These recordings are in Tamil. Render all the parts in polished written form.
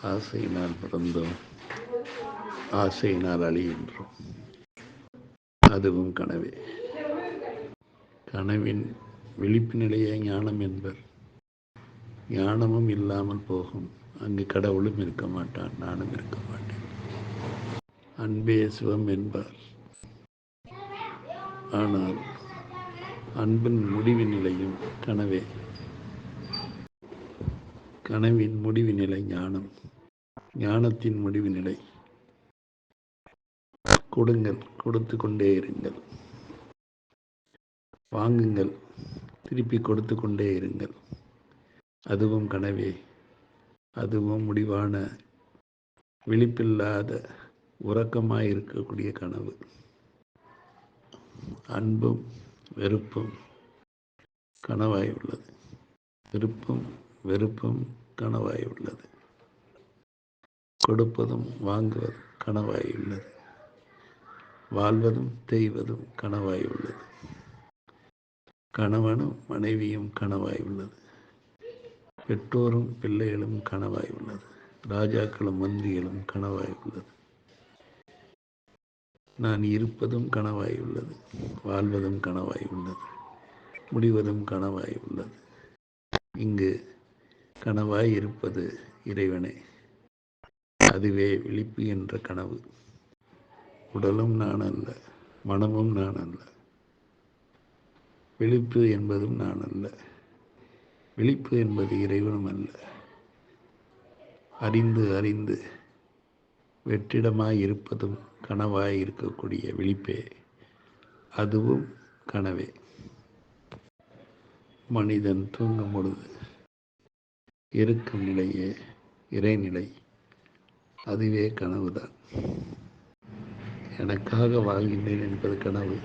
ஆசையினால் பிறந்தோம், ஆசையினால் அழிகின்றோம். அதுவும் கனவே. கனவின் விழிப்பு நிலையே ஞானம் என்பர். ஞானமும் இல்லாமல் போகும். அங்கு கடவுளும் இருக்க மாட்டான், நானும் இருக்க மாட்டேன். அன்பே சிவம் என்பார். ஆனால் அன்பின் முடிவு நிலையும் கனவே. கனவின் முடிவு நிலை ஞானம், ஞானத்தின் முடிவு நிலை கொடுங்கள், கொடுத்து கொண்டே இருங்கள். வாங்குங்கள், திருப்பி கொடுத்து கொண்டே இருங்கள். அதுவும் கனவே. அதுவும் முடிவான விழிப்பில்லாத உறக்கமாய் இருக்கக்கூடிய கனவு. அன்பும் வெறுப்பும் கனவாய் உள்ளது. விருப்பும் வெறுப்பும் கனவாய் உள்ளது. கொடுப்பதும் வாங்குவதும் கனவாய் உள்ளது. வாழ்வதும் தேய்வதும் கனவாய் உள்ளது. கணவனும் மனைவியும் கனவாய் உள்ளது. பெற்றோரும் பிள்ளைகளும் கனவாய் உள்ளது. ராஜாக்களும் மந்திரிகளும் கனவாய் உள்ளது. நான் இருப்பதும் கனவாய் உள்ளது. வாழ்வதும் கனவாய் உள்ளது. முடிவதும் கனவாய் உள்ளது. இங்கு கனவாய் இருப்பது இறைவனே. அதுவே விழிப்பு என்ற கனவு. உடலும் நான் அல்ல, மனமும் நான் அல்ல. விழிப்பு என்பதும் நான் அல்ல. விழிப்பு என்பது இறைவனும் அல்ல. அறிந்து அறிந்து வெற்றிடமாய் இருப்பதும் கனவாய் இருக்கக்கூடிய விழிப்பே. அதுவும் கனவே. மனிதன் தூங்கும் பொழுது இருக்கும் நிலையே இறைநிலை. அதுவே கனவுதான். எனக்காக வாழ்கின்றேன் என்பது கனவு.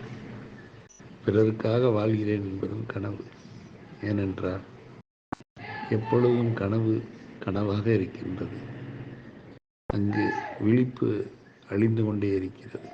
பிறருக்காக வாழ்கிறேன் என்பதும் கனவு. ஏனென்றால் எப்பொழுதும் கனவு கனவாக இருக்கின்றது. அங்கு விழிப்பு அழிந்து கொண்டே இருக்கிறது.